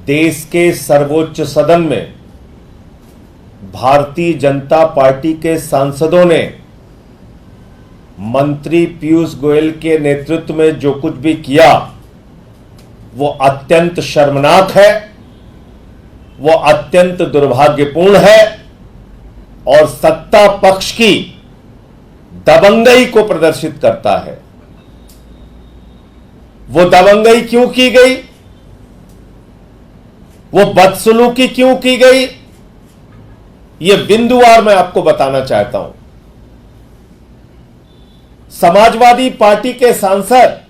देश के सर्वोच्च सदन में भारतीय जनता पार्टी के सांसदों ने मंत्री पीयूष गोयल के नेतृत्व में जो कुछ भी किया वो अत्यंत शर्मनाक है, वो अत्यंत दुर्भाग्यपूर्ण है और सत्ता पक्ष की दबंगई को प्रदर्शित करता है। वो दबंगई क्यों की गई, वो बदसलूकी क्यों की गई, यह बिंदुवार मैं आपको बताना चाहता हूं। समाजवादी पार्टी के सांसद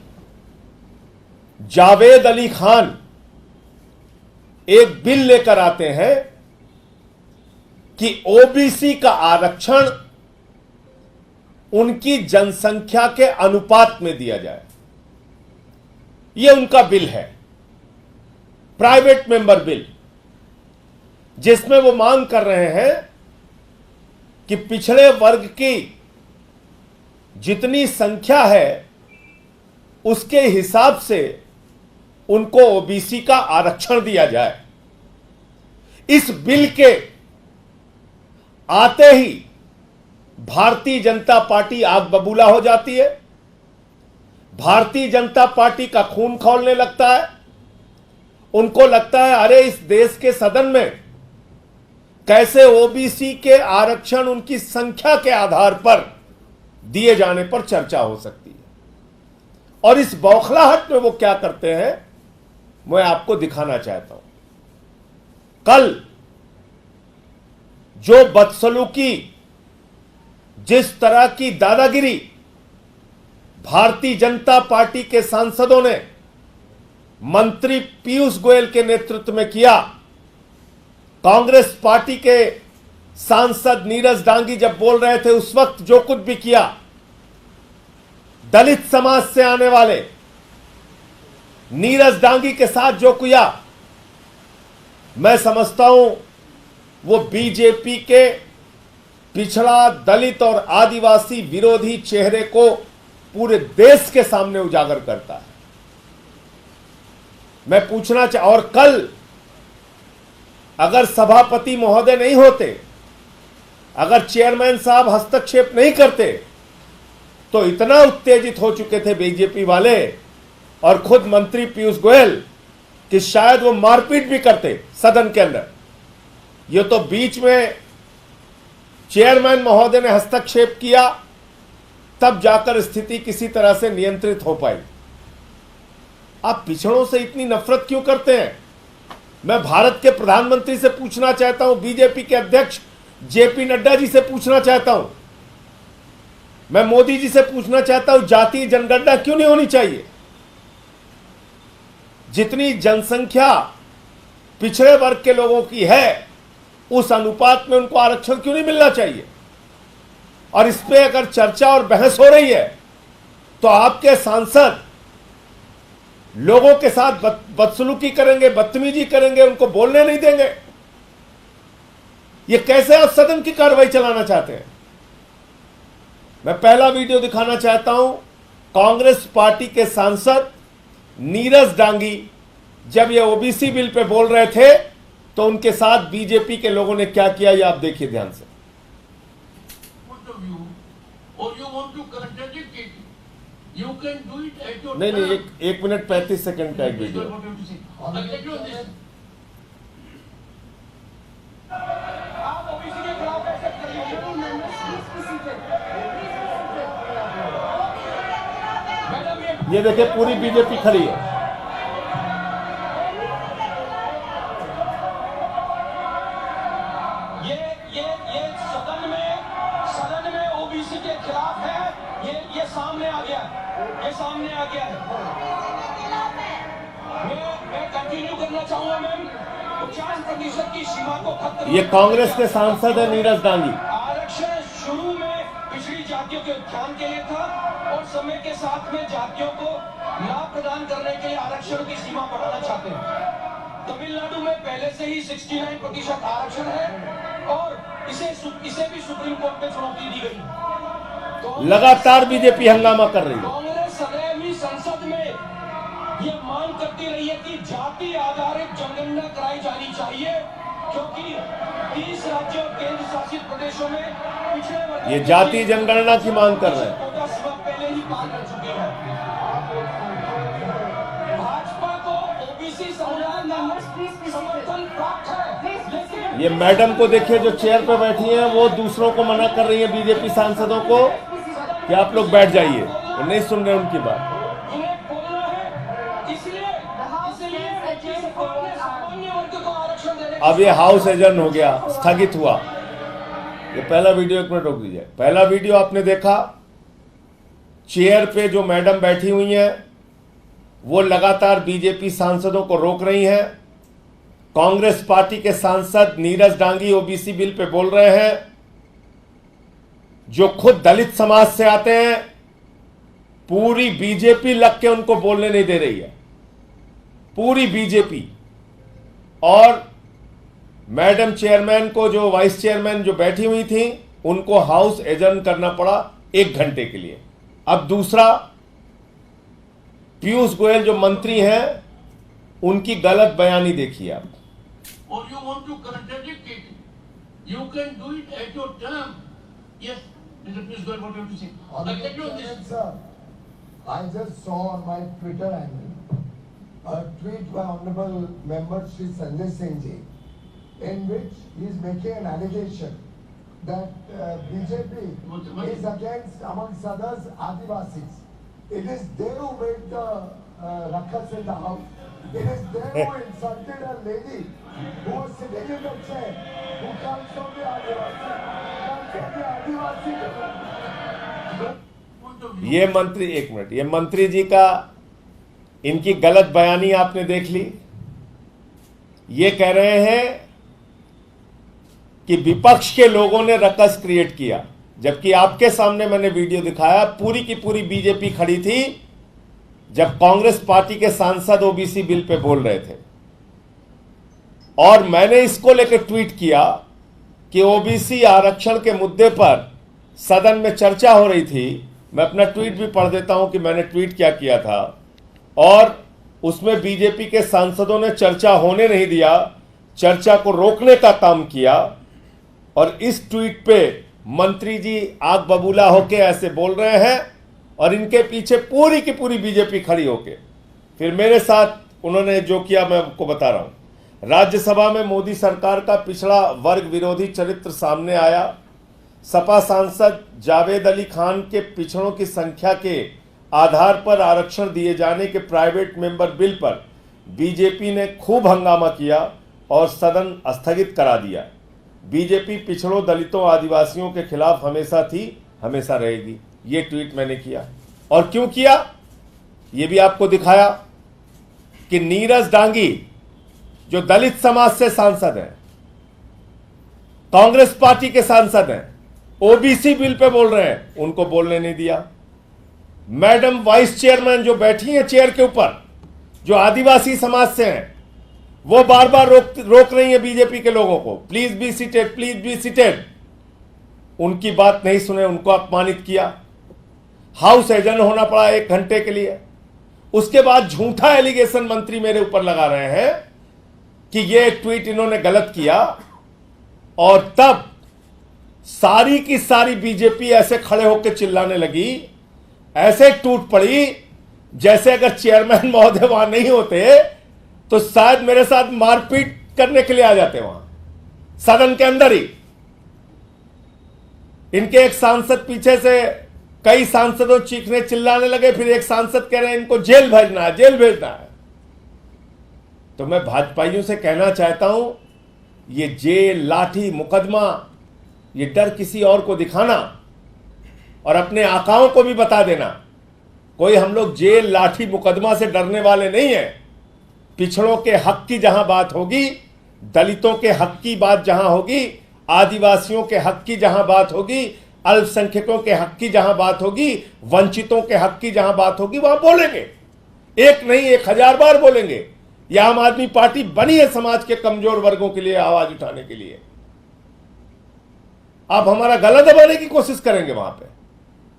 जावेद अली खान एक बिल लेकर आते हैं कि ओबीसी का आरक्षण उनकी जनसंख्या के अनुपात में दिया जाए। यह उनका बिल है, प्राइवेट मेंबर बिल, जिसमें वो मांग कर रहे हैं कि पिछड़े वर्ग की जितनी संख्या है उसके हिसाब से उनको ओबीसी का आरक्षण दिया जाए। इस बिल के आते ही भारतीय जनता पार्टी आग बबूला हो जाती है, भारतीय जनता पार्टी का खून खौलने लगता है। उनको लगता है अरे इस देश के सदन में कैसे ओबीसी के आरक्षण उनकी संख्या के आधार पर दिए जाने पर चर्चा हो सकती है। और इस बौखलाहट में वो क्या करते हैं मैं आपको दिखाना चाहता हूं। कल जो बदसलूकी, जिस तरह की दादागिरी भारतीय जनता पार्टी के सांसदों ने मंत्री पीयूष गोयल के नेतृत्व में किया, कांग्रेस पार्टी के सांसद नीरज डांगी जब बोल रहे थे उस वक्त जो कुछ भी किया, दलित समाज से आने वाले नीरज डांगी के साथ जो किया, मैं समझता हूं वो बीजेपी के पिछड़ा, दलित और आदिवासी विरोधी चेहरे को पूरे देश के सामने उजागर करता है। मैं पूछना और कल अगर सभापति महोदय नहीं होते, अगर चेयरमैन साहब हस्तक्षेप नहीं करते, तो इतना उत्तेजित हो चुके थे बीजेपी वाले और खुद मंत्री पीयूष गोयल कि शायद वो मारपीट भी करते सदन के अंदर। ये तो बीच में चेयरमैन महोदय ने हस्तक्षेप किया, तब जाकर स्थिति किसी तरह से नियंत्रित हो पाई। आप पिछड़ों से इतनी नफरत क्यों करते हैं? मैं भारत के प्रधानमंत्री से पूछना चाहता हूं, बीजेपी के अध्यक्ष जेपी नड्डा जी से पूछना चाहता हूं, मैं मोदी जी से पूछना चाहता हूं, जातीय जनगणना क्यों नहीं होनी चाहिए? जितनी जनसंख्या पिछड़े वर्ग के लोगों की है उस अनुपात में उनको आरक्षण क्यों नहीं मिलना चाहिए? और इस पे अगर चर्चा और बहस हो रही है तो आपके सांसद लोगों के साथ बदसलूकी करेंगे, बदतमीजी करेंगे, उनको बोलने नहीं देंगे। ये कैसे आप सदन की कार्रवाई चलाना चाहते हैं? मैं पहला वीडियो दिखाना चाहता हूं। कांग्रेस पार्टी के सांसद नीरज डांगी जब ये ओबीसी बिल पे बोल रहे थे तो उनके साथ बीजेपी के लोगों ने क्या किया, ये आप देखिए ध्यान से। नहीं, 1 मिनट 35 सेकंड का एक वीडियो। ये देखिए पूरी बीजेपी खड़ी है। ये सदन में ओबीसी के खिलाफ है। ये सामने आ गया है। मैं कंटिन्यू करना चाहूंगा मैम। 50% की सीमा को खत्म। ये कांग्रेस के सांसद है नीरज डांगी। आरक्षण शुरू में पिछड़ी जातियों के उत्थान के लिए था और समय के साथ में जातियों को लाभ प्रदान करने के लिए आरक्षण की सीमा बढ़ाना चाहते हैं। तमिलनाडु में पहले से ही 69% आरक्षण है और इसे भी सुप्रीम कोर्ट में चुनौती दी गई। लगातार बीजेपी हंगामा कर रही है। कांग्रेस सदैव ही संसद में ये मांग करती रही है कि जाति आधारित जनगणना कराई जानी चाहिए, क्योंकि 30 राज्यों और केंद्र शासित प्रदेशों में पिछड़े वर्ग ये जातीय जनगणना की मांग कर रहे हैं। कोटा सीमा पहले ही पार कर चुके हैं। भाजपा को ओबीसी समुदाय का समर्थन प्राप्त है, लेकिन ये मैडम को देखिए जो चेयर पे बैठी हैं, वो दूसरों को मना कर रही है, बीजेपी सांसदों को, कि आप लोग बैठ जाइए, वो नहीं सुन रहे उनकी बात। इन्हें बोलना है, इसलिए सामान्य वर्ग को आरक्षण देने अब ये हाउस एजन हो गया, स्थगित हुआ। ये पहला वीडियो, 1 मिनट रोक दीजिए। पहला वीडियो आपने देखा, चेयर पे जो मैडम बैठी हुई हैं वो लगातार बीजेपी सांसदों को रोक रही हैं। कांग्रेस पार्टी के सांसद Neeraj Dangi OBC bill pay बोल रहे हैं, जो खुद दलित समाज से आते हैं। पूरी बीजेपी लग के उनको बोलने नहीं दे रही है, पूरी बीजेपी। और मैडम चेयरमैन को, जो वाइस चेयरमैन जो बैठी हुई थी, उनको हाउस एडजर्न करना पड़ा 1 घंटे के लिए। अब दूसरा, पीयूष गोयल जो मंत्री हैं, उनकी गलत बयानी देखिए आप। Or you want to contradict it? You can do it at your term. Yes, Mr. Piyush Goyal, what do you have to say? Exactly on this. Sir, I just saw on my Twitter handle a tweet by Honorable Member Shri Sanjay Singh Ji, in which he is making an allegation that BJP is against, amongst others, Adivasis. It is they who made the ruckus in the house. It is they who insulted a lady who was sitting in the chair, who comes from the Adivasi, comes from the Adivasi. ये मंत्री, 1 minute, ये मंत्री जी का, इनकी गलत बयानी आपने देख ली। ये कह रहे हैं कि विपक्ष के लोगों ने रकस क्रिएट किया, जबकि आपके सामने मैंने वीडियो दिखाया, पूरी की पूरी बीजेपी खड़ी थी जब कांग्रेस पार्टी के सांसद ओबीसी बिल पे बोल रहे थे। और मैंने इसको लेकर ट्वीट किया कि ओबीसी आरक्षण के मुद्दे पर सदन में चर्चा हो रही थी। मैं अपना ट्वीट भी पढ़ देता हूं कि मैंने ट्वीट क्या किया था। और उसमें बीजेपी के सांसदों ने चर्चा होने नहीं दिया, चर्चा को रोकने का काम किया। और इस ट्वीट पे मंत्री जी आग बबूला होके ऐसे बोल रहे हैं, और इनके पीछे पूरी की पूरी बीजेपी खड़ी होके फिर मेरे साथ उन्होंने जो किया मैं आपको बता रहा हूं। राज्यसभा में मोदी सरकार का पिछड़ा वर्ग विरोधी चरित्र सामने आया। सपा सांसद जावेद अली खान के पिछड़ों की संख्या के आधार पर आरक्षण दिए जाने के प्राइवेट मेंबर बिल पर बीजेपी ने खूब हंगामा किया और सदन स्थगित करा दिया। बीजेपी पिछड़ों, दलितों, आदिवासियों के खिलाफ हमेशा थी, हमेशा रहेगी। ये ट्वीट मैंने किया। और क्यों किया, ये भी आपको दिखाया कि नीरज डांगी जो दलित समाज से सांसद हैं, कांग्रेस पार्टी के सांसद हैं, ओबीसी बिल पे बोल रहे हैं, उनको बोलने नहीं दिया। मैडम वाइस चेयरमैन जो बैठी हैं चेयर के ऊपर, जो आदिवासी समाज से हैं, वो बार बार रोक रही है बीजेपी के लोगों को, please be seated, please be seated. उनकी बात नहीं सुने, उनको अपमानित किया, हाउस एडजर्न होना पड़ा 1 घंटे के लिए। उसके बाद झूठा एलिगेशन मंत्री मेरे ऊपर लगा रहे हैं कि ये ट्वीट इन्होंने गलत किया। और तब सारी की सारी बीजेपी ऐसे खड़े होकर चिल्लाने लगी, ऐसे टूट पड़ी जैसे अगर चेयरमैन महोदय वहां नहीं होते तो शायद मेरे साथ मारपीट करने के लिए आ जाते वहां, सदन के अंदर ही। इनके एक सांसद पीछे से कई सांसदों चीखने चिल्लाने लगे, फिर एक सांसद कह रहे हैं इनको जेल भेजना है, जेल भेजना है। तो मैं भाजपाइयों से कहना चाहता हूं, ये जेल, लाठी, मुकदमा, ये डर किसी और को दिखाना और अपने आकाओं को भी बता देना, कोई हम लोग जेल, लाठी, मुकदमा से डरने वाले नहीं हैं। पिछड़ों के हक की जहां बात होगी, दलितों के हक की बात जहां होगी, आदिवासियों के हक की जहां बात होगी, अल्पसंख्यकों के हक की जहां बात होगी, वंचितों के हक की जहां बात होगी, वहां बोलेंगे। एक नहीं 1000 बार बोलेंगे। यह आम आदमी पार्टी बनी है समाज के कमजोर वर्गों के लिए आवाज उठाने के लिए। आप हमारा गला दबाने की कोशिश करेंगे, वहां पे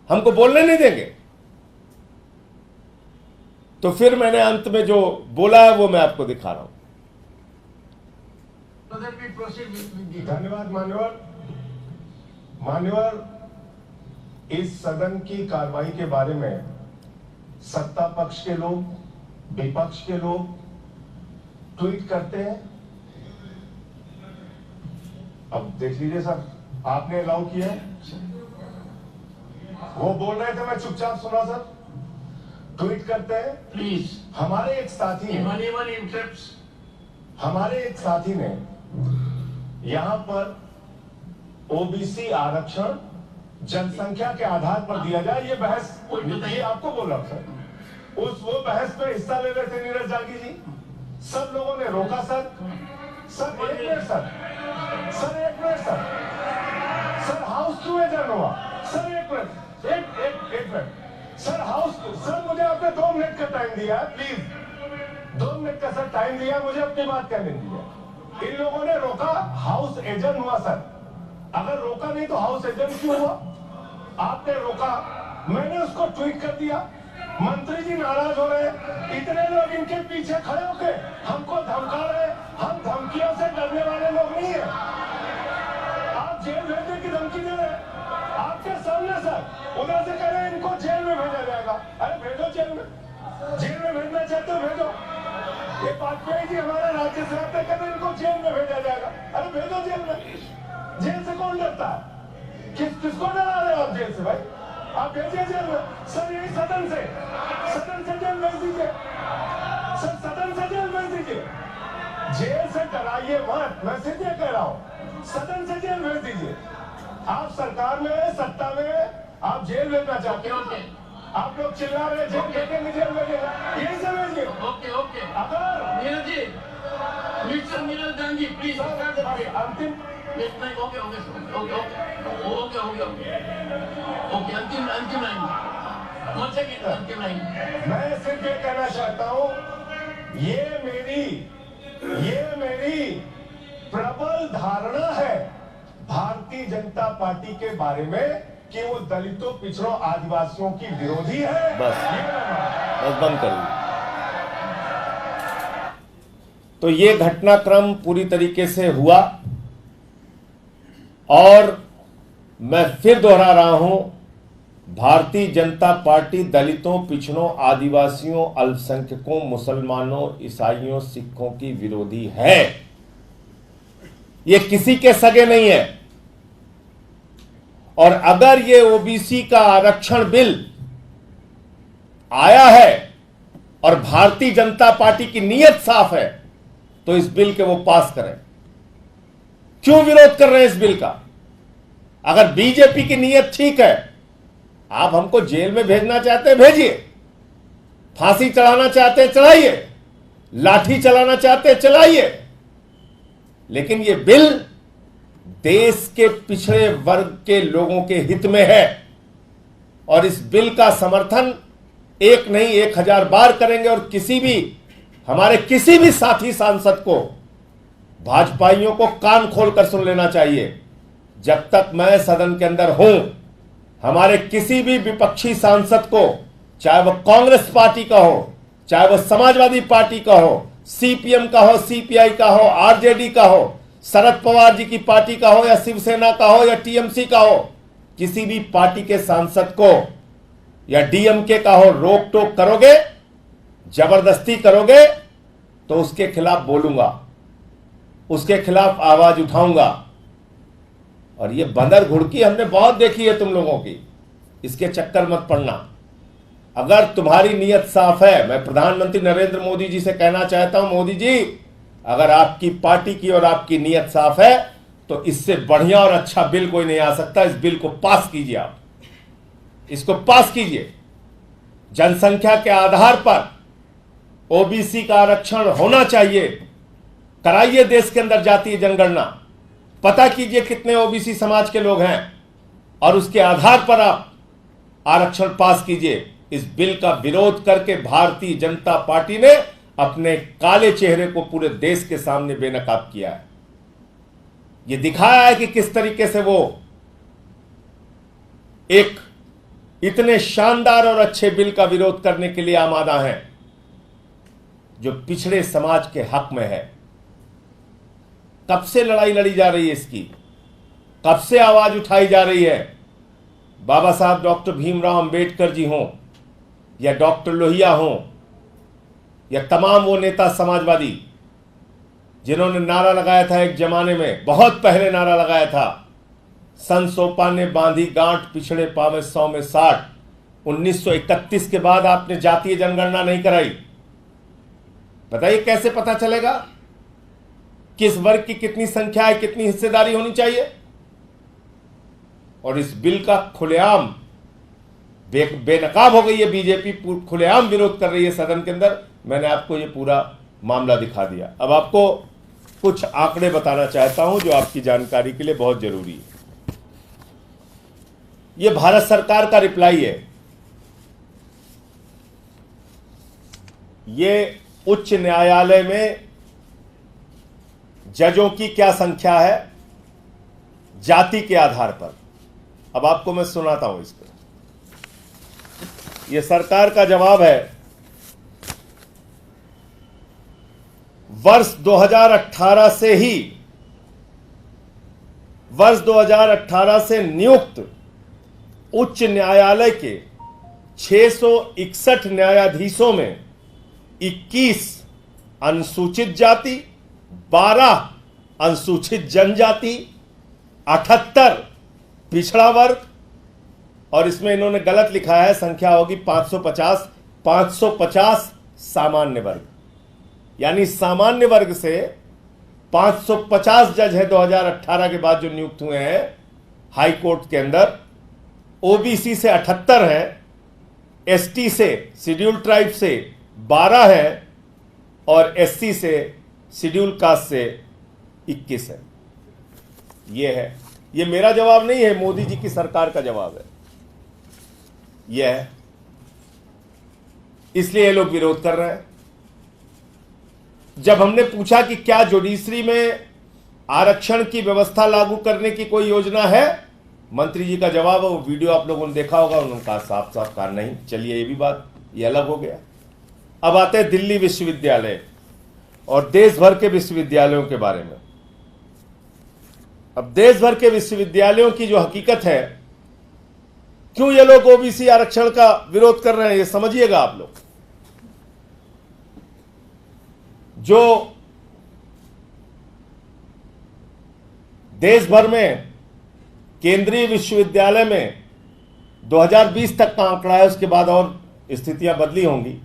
हमको बोलने नहीं देंगे। तो फिर मैंने अंत में जो बोला है वो मैं आपको दिखा रहा हूं। so that we proceed with the. धन्यवाद मान्यवर। मान्यवर, इस सदन की कार्रवाई के बारे में सत्ता पक्ष के लोग, विपक्ष के लोग ट्वीट करते हैं। अब देख लीजिए सर, आपने अलाउ किया है, वो बोल रहे थे, मैं चुपचाप सुना सर। ट्वीट करते हैं। Please, हमारे एक साथी if ने anyone interrupts, यहां पर ओबीसी आरक्षण जनसंख्या के आधार पर दिया जाए, ये बहस, ये आपको बोल रहा सर, वो बहस में हिस्सा ले रहे थे नीरज जागी जी, सब लोगों ने रोका सर। सर एक मिनट सर, हाउस क्यों एडजर्न हुआ सर? एक मिनट सर, हाउस सर, मुझे आपने 2 मिनट का टाइम दिया है, प्लीज 2 मिनट का सर टाइम दिया, मुझे अपनी बात कहने दीजिए। इन लोगों ने रोका, हाउस एडजर्न हुआ सर। अगर रोका नहीं तो हाउस एडजर्न क्यों हुआ? आपने रोका, मैंने उसको ट्वीट कर दिया, मंत्री जी नाराज हो रहे हैं, इतने लोग इनके पीछे खड़े होके हमको धमका रहे हैं। हम धमकियों से डरने वाले लोग नहीं है। आप जेल भेजने की धमकी दे रहे हैं आपके सामने सर, उधर से कह रहे हैं इनको जेल में भेजा जाएगा। अरे भेजो जेल में भेजना चाहते हो भेजो। ये वाजपेयी जी हमारे राज्य से आते कहते इनको जेल में भेजा जाएगा। अरे भेजो जेल में। जेल से कौन डरता है? किसको डरा रहे हो आप जेल से भाई? आप भेजिए जेल में सर, यही सदन से जेल भेज दीजिए सर, सदन से जेल भेज दीजिए। जेल से डराइए मत, मैं सीधे कह रहा हूं, सदन से जेल भेज दीजिए। आप सरकार में, सत्ता में, आप जेल भेजना चाहते हो। आप लोग चिल्ला रहे जेल भेजेंगे, जेल भेजेंगे, यही से भेजिए। okay. अगर Neeraj ji, Mr. Neeraj Gandhi, please start the debate. अंतिम Okay, अंतिम लाइन। Once again, अंतिम लाइन। मैं सिर्फ ये कहना चाहता हूं, ये मेरी प्रबल धारणा है भारतीय जनता पार्टी के बारे में कि वो दलितों, पिछड़ों, आदिवासियों की विरोधी है। बस बंद करिए। तो ये घटनाक्रम पूरी तरीके से हुआ और मैं फिर दोहरा रहा हूं, भारतीय जनता पार्टी दलितों, पिछड़ों, आदिवासियों, अल्पसंख्यकों, मुसलमानों, ईसाइयों, सिखों की विरोधी है। ये किसी के सगे नहीं है। और अगर ये ओबीसी का आरक्षण बिल आया है और भारतीय जनता पार्टी की नीयत साफ है तो इस बिल के वो पास करें। क्यों विरोध कर रहे हैं इस बिल का? अगर बीजेपी की नीयत ठीक है, आप हमको जेल में भेजना चाहते हैं भेजिए, फांसी चढ़ाना चाहते हैं चढ़ाइए, लाठी चलाना चाहते हैं चलाइए, लेकिन यह बिल देश के पिछड़े वर्ग के लोगों के हित में है और इस बिल का समर्थन एक नहीं 1000 बार करेंगे। और हमारे किसी भी साथी सांसद को, भाजपाइयों को कान खोलकर सुन लेना चाहिए, जब तक मैं सदन के अंदर हूं, हमारे किसी भी विपक्षी सांसद को, चाहे वह कांग्रेस पार्टी का हो, चाहे वह समाजवादी पार्टी का हो, सीपीएम का हो, सीपीआई का हो, आरजेडी का हो, शरद पवार जी की पार्टी का हो या शिवसेना का हो या टीएमसी का हो, किसी भी पार्टी के सांसद को या डीएमके का हो, रोक टोक करोगे, जबरदस्ती करोगे तो उसके खिलाफ बोलूंगा, उसके खिलाफ आवाज उठाऊंगा। और ये बंदर घुड़की हमने बहुत देखी है तुम लोगों की, इसके चक्कर मत पड़ना। अगर तुम्हारी नीयत साफ है, मैं प्रधानमंत्री नरेंद्र मोदी जी से कहना चाहता हूं, मोदी जी अगर आपकी पार्टी की और आपकी नीयत साफ है तो इससे बढ़िया और अच्छा बिल कोई नहीं आ सकता। इस बिल को पास कीजिए, आप इसको पास कीजिए। जनसंख्या के आधार पर ओबीसी का आरक्षण होना चाहिए। कराइए देश के अंदर जातीय जनगणना, पता कीजिए कितने ओबीसी समाज के लोग हैं और उसके आधार पर आप आरक्षण पास कीजिए। इस बिल का विरोध करके भारतीय जनता पार्टी ने अपने काले चेहरे को पूरे देश के सामने बेनकाब किया है। यह दिखाया है कि किस तरीके से वो एक इतने शानदार और अच्छे बिल का विरोध करने के लिए आमादा हैं जो पिछड़े समाज के हक में है। कब से लड़ाई लड़ी जा रही है इसकी, कब से आवाज उठाई जा रही है। बाबा साहब डॉक्टर भीमराव अंबेडकर जी हों या डॉक्टर लोहिया हों या तमाम वो नेता समाजवादी जिन्होंने नारा लगाया था एक जमाने में, बहुत पहले नारा लगाया था, सन सोपा ने बांधी गांठ पिछड़े पावे 100 में 60। 1931 के बाद आपने जातीय जनगणना नहीं कराई। बताइए कैसे पता चलेगा किस वर्ग की कितनी संख्या है, कितनी हिस्सेदारी होनी चाहिए। और इस बिल का खुलेआम बेनकाब हो गई है बीजेपी, खुलेआम विरोध कर रही है सदन के अंदर। मैंने आपको ये पूरा मामला दिखा दिया। अब आपको कुछ आंकड़े बताना चाहता हूं जो आपकी जानकारी के लिए बहुत जरूरी है। ये भारत सरकार का रिप्लाई है। ये उच्च न्यायालय में जजों की क्या संख्या है जाति के आधार पर। अब आपको मैं सुनाता हूं इसको। यह सरकार का जवाब है। वर्ष 2018 से नियुक्त उच्च न्यायालय के 661 न्यायाधीशों में 21 अनुसूचित जाति, 12 अनुसूचित जनजाति, 78 पिछड़ा वर्ग, और इसमें इन्होंने गलत लिखा है, संख्या होगी 550 सामान्य वर्ग। यानी सामान्य वर्ग से 550 जज है 2018 के बाद जो नियुक्त हुए हैं हाई कोर्ट के अंदर। ओबीसी से 78 है, एसटी से शेड्यूल ट्राइब से 12 है और एससी से शेड्यूल कास्ट से 21 है। ये मेरा जवाब नहीं है, मोदी जी की सरकार का जवाब है। यह है, इसलिए ये लोग विरोध कर रहे हैं। जब हमने पूछा कि क्या जुडिशरी में आरक्षण की व्यवस्था लागू करने की कोई योजना है, मंत्री जी का जवाब है, वो वीडियो आप लोगों ने देखा होगा, उन्होंने कहा साफ साफ कहा नहीं। चलिए ये भी बात, ये अलग हो गया। अब आते हैं दिल्ली विश्वविद्यालय और देश भर के विश्वविद्यालयों के बारे में। अब देश भर के विश्वविद्यालयों की जो हकीकत है, क्यों ये लोग ओबीसी आरक्षण का विरोध कर रहे हैं, ये समझिएगा आप लोग। जो देश भर में केंद्रीय विश्वविद्यालय में 2020 तक का आंकड़ा है, उसके बाद और स्थितियां बदली होंगी।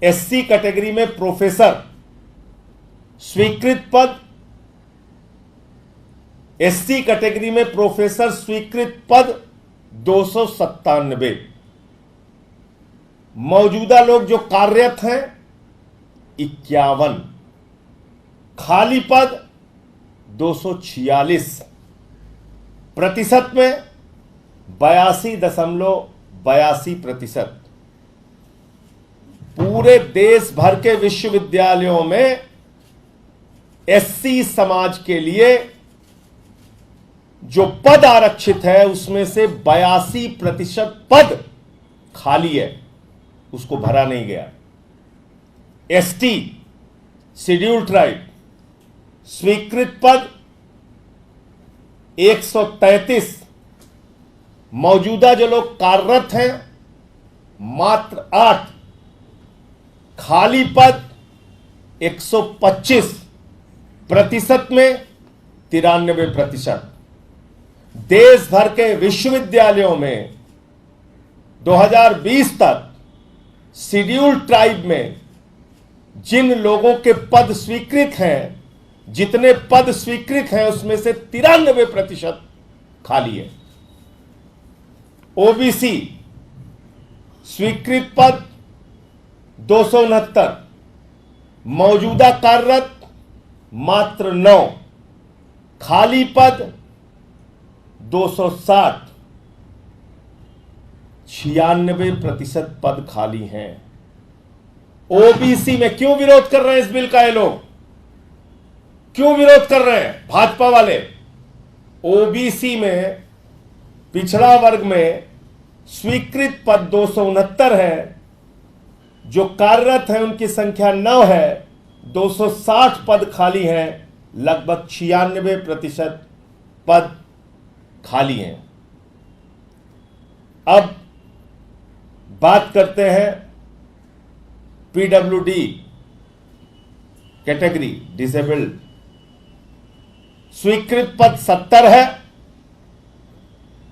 एससी कैटेगरी में प्रोफेसर स्वीकृत पद, एससी कैटेगरी में प्रोफेसर स्वीकृत पद 297। मौजूदा लोग जो कार्यरत हैं 51, खाली पद 246। प्रतिशत में 82.82%। पूरे देश भर के विश्वविद्यालयों में एससी समाज के लिए जो पद आरक्षित है उसमें से 82% पद खाली है, उसको भरा नहीं गया। एसटी शेड्यूल ट्राइब स्वीकृत पद 133। मौजूदा जो लोग कार्यरत हैं मात्र 8, खाली पद 125। प्रतिशत में 93%। देश भर के विश्वविद्यालयों में 2020 तक शेड्यूल ट्राइब में जिन लोगों के पद स्वीकृत हैं, जितने पद स्वीकृत हैं उसमें से 93% खाली है। ओबीसी स्वीकृत पद 269, मौजूदा कार्यरत मात्र 9, खाली पद 260। 96% पद खाली हैं। ओबीसी में क्यों विरोध कर रहे हैं इस बिल का? ये लोग क्यों विरोध कर रहे हैं? भाजपा वाले ओबीसी में, पिछड़ा वर्ग में स्वीकृत पद 269 है, जो कार्यरत है उनकी संख्या 9 है, 260 पद खाली हैं, लगभग 96% पद खाली हैं। अब बात करते हैं पीडब्ल्यूडी कैटेगरी, डिसेबल्ड। स्वीकृत पद 70 है,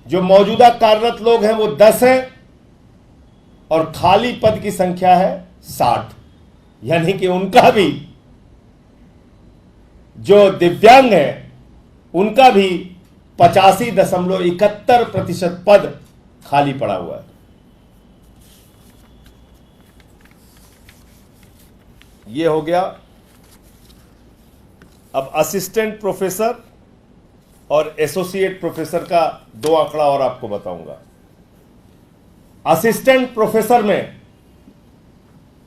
जो मौजूदा कार्यरत लोग हैं वो 10 है, और खाली पद की संख्या है 60। यानी कि उनका भी, जो दिव्यांग है उनका भी 85.71% पद खाली पड़ा हुआ है। ये हो गया। अब असिस्टेंट प्रोफेसर और एसोसिएट प्रोफेसर का 2 आंकड़ा और आपको बताऊंगा। असिस्टेंट प्रोफेसर में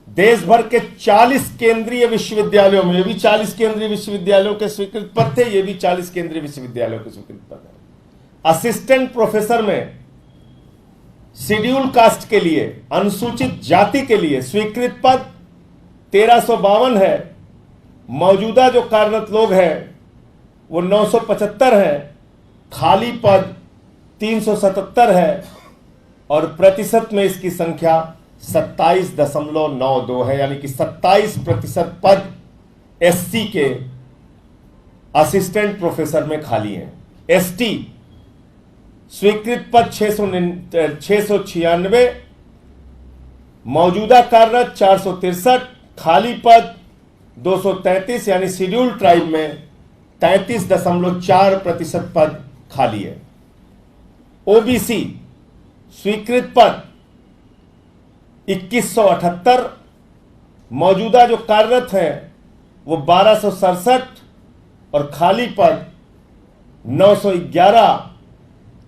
देश भर के 40 केंद्रीय विश्वविद्यालयों में, ये भी 40 केंद्रीय विश्वविद्यालयों के स्वीकृत पद थे, ये भी 40 केंद्रीय विश्वविद्यालयों के स्वीकृत पद है। असिस्टेंट प्रोफेसर में शेड्यूल कास्ट के लिए, अनुसूचित जाति के लिए स्वीकृत पद 1352 है। मौजूदा जो कार्यरत लोग हैं वो 975 है, खाली पद 377 है, और प्रतिशत में इसकी संख्या 27.92 है। यानी कि 27% पद एससी के असिस्टेंट प्रोफेसर में खाली हैं। एसटी स्वीकृत पद 696, मौजूदा कार्यरत 463, खाली पद 233, यानी शेड्यूल ट्राइब में 33.4% पद खाली है। ओबीसी स्वीकृत पद 2178, मौजूदा जो कार्यरत हैं वो 1267, और खाली पद 911,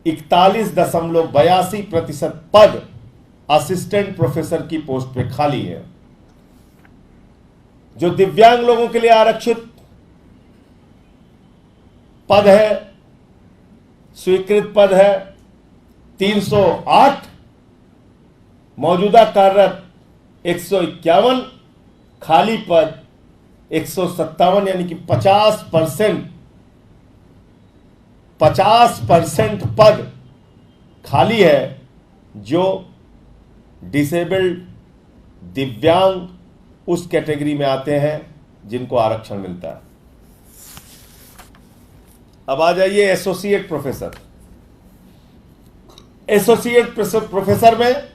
41.82% पद असिस्टेंट प्रोफेसर की पोस्ट पे खाली है। जो दिव्यांग लोगों के लिए आरक्षित पद है, स्वीकृत पद है 308, मौजूदा कार्यरत 151, खाली पद 157, यानी कि 50% पद खाली है, जो डिसेबल्ड, दिव्यांग उस कैटेगरी में आते हैं जिनको आरक्षण मिलता है। अब आ जाइए एसोसिएट प्रोफेसर। एसोसिएट प्रोफेसर में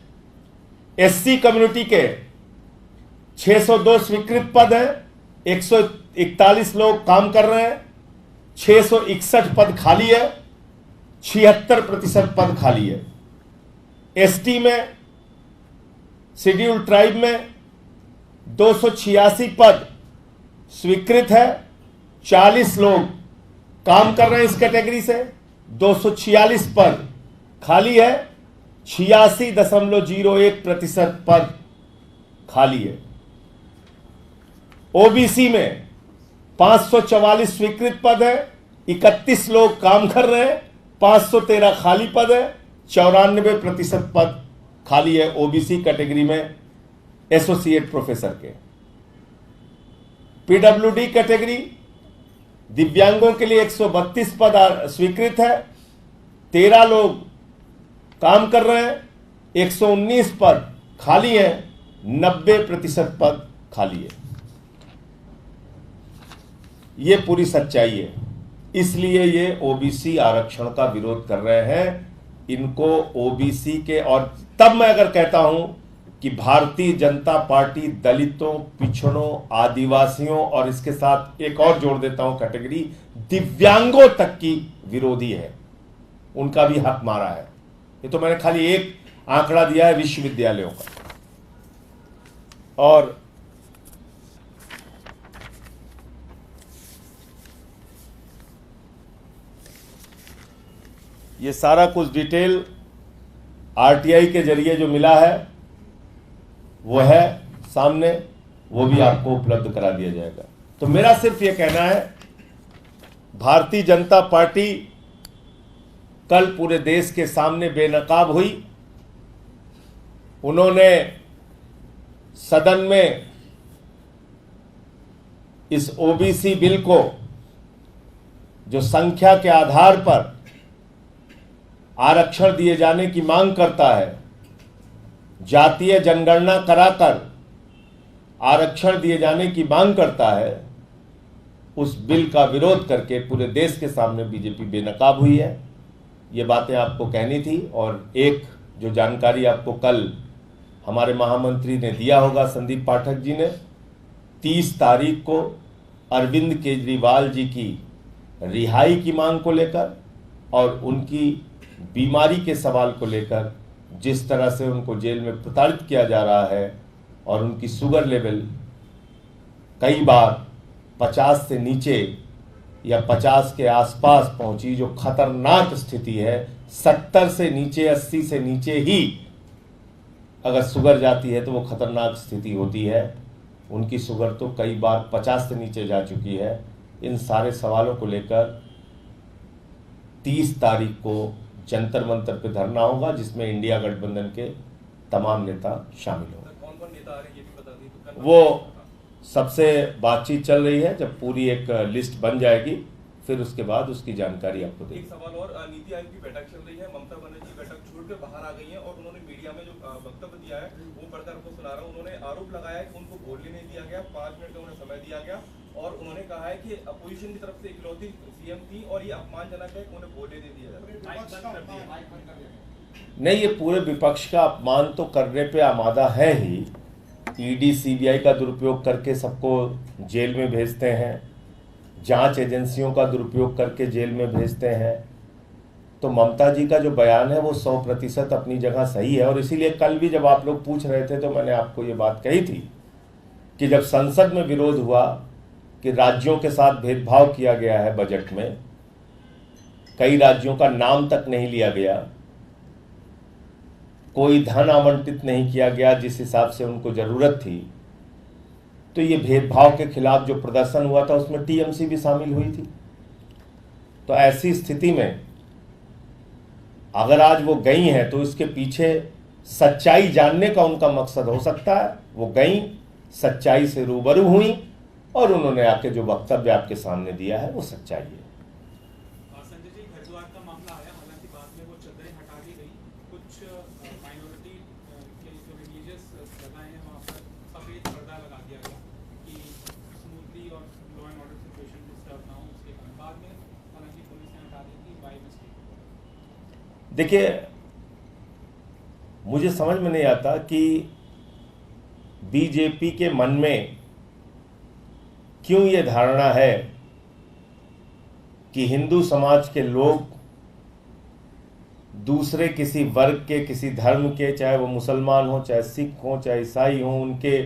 एससी कम्युनिटी के 602 स्वीकृत पद हैं, 141 लोग काम कर रहे हैं, 661 पद खाली है, 76% पद खाली है। एसटी में, शेड्यूल ट्राइब में 286 पद स्वीकृत है, 40 लोग काम कर रहे हैं इस कैटेगरी से, 246 पद खाली है, 86.01% पद खाली है। ओबीसी में 544 स्वीकृत पद है, 31 लोग काम कर रहे हैं, 513 खाली पद है, 94% पद खाली है ओबीसी कैटेगरी में एसोसिएट प्रोफेसर के। पीडब्ल्यूडी कैटेगरी दिव्यांगों के लिए 132 पद स्वीकृत है, 13 लोग काम कर रहे हैं, 119 पद खाली है, 90% पद खाली है। ये पूरी सच्चाई है, इसलिए ये ओबीसी आरक्षण का विरोध कर रहे हैं। इनको ओबीसी के, और तब मैं अगर कहता हूं कि भारतीय जनता पार्टी दलितों, पिछड़ों, आदिवासियों और इसके साथ एक और जोड़ देता हूं कैटेगरी, दिव्यांगों तक की विरोधी है, उनका भी हक मारा है। ये तो मैंने खाली एक आंकड़ा दिया है विश्वविद्यालयों का। और ये सारा कुछ डिटेल आरटीआई के जरिए जो मिला है वो है सामने, वो भी आपको उपलब्ध करा दिया जाएगा। तो मेरा सिर्फ ये कहना है, भारतीय जनता पार्टी कल पूरे देश के सामने बेनकाब हुई। उन्होंने सदन में इस ओबीसी बिल को जो संख्या के आधार पर आरक्षण दिए जाने की मांग करता है, जातीय जनगणना कराकर आरक्षण दिए जाने की मांग करता है, उस बिल का विरोध करके पूरे देश के सामने बीजेपी बेनकाब हुई है। ये बातें आपको कहनी थी। और एक जो जानकारी आपको कल हमारे महामंत्री ने दिया होगा, संदीप पाठक जी ने, 30 तारीख को अरविंद केजरीवाल जी की रिहाई की मांग को लेकर और उनकी बीमारी के सवाल को लेकर जिस तरह से उनको जेल में प्रताड़ित किया जा रहा है और उनकी शुगर लेवल कई बार 50 से नीचे या 50 के आसपास पहुंची, जो खतरनाक स्थिति है। 70 से नीचे, 80 से नीचे ही अगर शुगर जाती है तो वो खतरनाक स्थिति होती है। उनकी शुगर तो कई बार 50 से नीचे जा चुकी है। इन सारे सवालों को लेकर 30 तारीख को जंतर मंतर पे धरना होगा, जिसमें इंडिया गठबंधन के तमाम नेता शामिल होंगे। कौन-कौन नेता आ रहे हैं ये भी बता दीजिए। वो सबसे बातचीत चल रही है। जब पूरी एक लिस्ट बन जाएगी फिर उसके बाद उसकी जानकारी आपको एक देंगे। सवाल और, नीति आयोग की बैठक चल रही है, ममता बनर्जी बैठक छोड़कर बाहर आ गई हैं और उन्होंने मीडिया में जो वक्तव्य दिया है वो पढ़कर आपको सुना रहा हूं। उन्होंने आरोप लगाया है कि उनको बोलने नहीं दिया गया, 5 मिनट का उन्हें समय दिया गया और उन्होंने कहा है कि अपोजिशन की तरफ से इकलौती सीएम थी और ये अपमानजनक है कि उन्हें बोलने नहीं दिया जाता। नहीं, ये पूरे विपक्ष का अपमान तो करने पे आमादा है ही। ईडी सीबीआई का दुरुपयोग करके सबको जेल में भेजते हैं, जांच एजेंसियों का दुरुपयोग करके जेल में भेजते हैं। तो ममता जी का जो बयान है वो 100% अपनी जगह सही है। और इसीलिए कल भी जब आप लोग पूछ रहे थे तो मैंने आपको ये बात कही थी कि जब संसद में विरोध हुआ कि राज्यों के साथ भेदभाव किया गया है बजट में, कई राज्यों का नाम तक नहीं लिया गया, कोई धन आवंटित नहीं किया गया जिस हिसाब से उनको जरूरत थी, तो ये भेदभाव के खिलाफ जो प्रदर्शन हुआ था उसमें टीएमसी भी शामिल हुई थी। तो ऐसी स्थिति में अगर आज वो गई हैं तो इसके पीछे सच्चाई जानने का उनका मकसद हो सकता है। वो गई, सच्चाई से रूबरू हुई और उन्होंने आके जो वक्तव्य आपके सामने दिया है वो सच्चाई है। संजय जी, हरिद्वार का मामला आया, हालांकि बाद में वो चदरें हटा दी गई। कुछ माइनॉरिटी के जो रिलीजियस जगह हैं वहाँ पर सफ़ेद पर्दा लगा दिया गया कि स्मूथली और law and order situation disturb ना हो, उसके कारण बाद में हालांकि पुलिस ने हटा दी थी बाय मिस्टेक। देखिए, मुझे समझ में नहीं आता कि बीजेपी के मन में क्यों ये धारणा है कि हिंदू समाज के लोग दूसरे किसी वर्ग के, किसी धर्म के, चाहे वो मुसलमान हो, चाहे सिख हो, चाहे ईसाई हो, उनके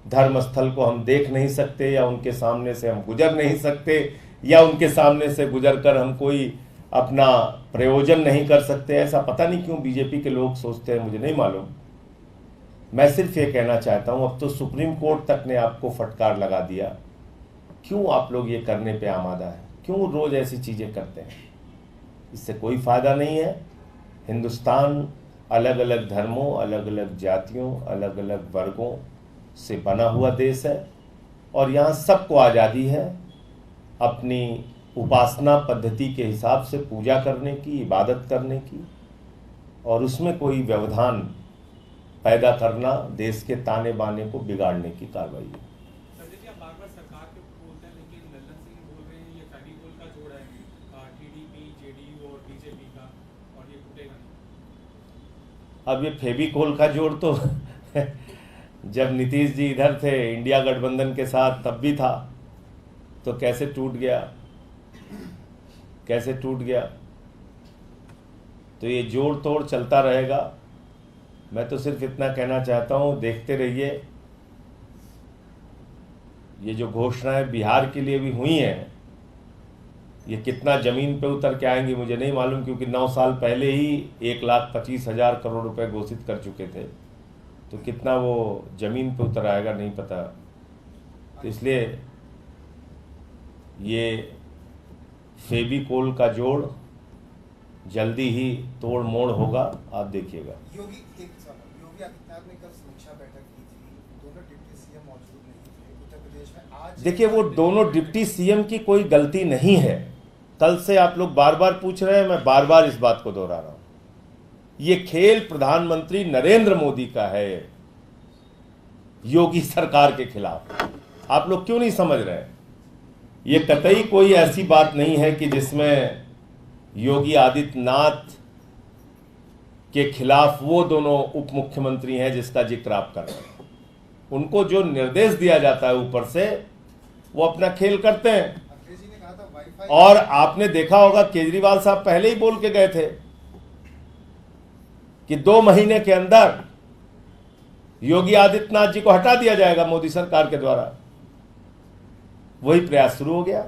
धर्म स्थल को हम देख नहीं सकते या उनके सामने से हम गुजर नहीं सकते या उनके सामने से गुजरकर हम कोई अपना प्रयोजन नहीं कर सकते। ऐसा पता नहीं क्यों बीजेपी के लोग सोचते हैं, मुझे नहीं मालूम। मैं सिर्फ ये कहना चाहता हूं, अब तो सुप्रीम कोर्ट तक ने आपको फटकार लगा दिया, क्यों आप लोग ये करने पे आमादा है? क्यों रोज ऐसी चीजें करते हैं? इससे कोई फायदा नहीं है। हिंदुस्तान अलग अलग धर्मों, अलग अलग जातियों, अलग अलग वर्गों से बना हुआ देश है और यहाँ सबको आज़ादी है अपनी उपासना पद्धति के हिसाब से पूजा करने की, इबादत करने की, और उसमें कोई व्यवधान पैदा करना देश के ताने बाने को बिगाड़ने की कार्रवाई है। संजय जी, आप बार-बार सरकार के बोलते हैं, लेकिन लल्लन सिंह बोल रहे हैं ये फेविकोल का जोड़ है टीडीपी, जेडीयू और बीजेपी का, और ये टूटेगा नहीं। अब ये फेविकोल का जोड़ तो जब नीतीश जी इधर थे इंडिया गठबंधन के साथ तब भी था, तो कैसे टूट गया? कैसे टूट गया? तो ये जोड़ तोड़ चलता रहेगा। मैं तो सिर्फ इतना कहना चाहता हूँ, देखते रहिए। ये जो घोषणाएं बिहार के लिए भी हुई हैं, ये कितना जमीन पे उतर के आएंगी मुझे नहीं मालूम, क्योंकि 9 साल पहले ही 1,25,000 करोड़ रुपए घोषित कर चुके थे। तो कितना वो जमीन पे उतर आएगा नहीं पता। तो इसलिए ये फेविकोल का जोड़ जल्दी ही तोड़ मोड़ होगा, आप देखिएगा। योगी आदित्यनाथ ने कल समीक्षा बैठक की थी, दोनों डिप्टी सीएम मौजूद नहीं थे उत्तर प्रदेश में। आज देखिए, वो दोनों डिप्टी सीएम की कोई गलती नहीं है। कल से आप लोग बार बार पूछ रहे हैं, मैं बार बार इस बात को दोहरा रहा हूं, ये खेल प्रधानमंत्री नरेंद्र मोदी का है योगी सरकार के खिलाफ। आप लोग क्यों नहीं समझ रहे? ये कतई कोई ऐसी बात नहीं है कि जिसमें योगी आदित्यनाथ के खिलाफ वो दोनों उप मुख्यमंत्री हैं जिसका जिक्र आप कर रहे हैं। उनको जो निर्देश दिया जाता है ऊपर से, वो अपना खेल करते हैं। अखिलेश जी ने कहा था वाईफाई, और आपने देखा होगा केजरीवाल साहब पहले ही बोल के गए थे कि 2 महीने के अंदर योगी आदित्यनाथ जी को हटा दिया जाएगा मोदी सरकार के द्वारा। वही प्रयास शुरू हो गया।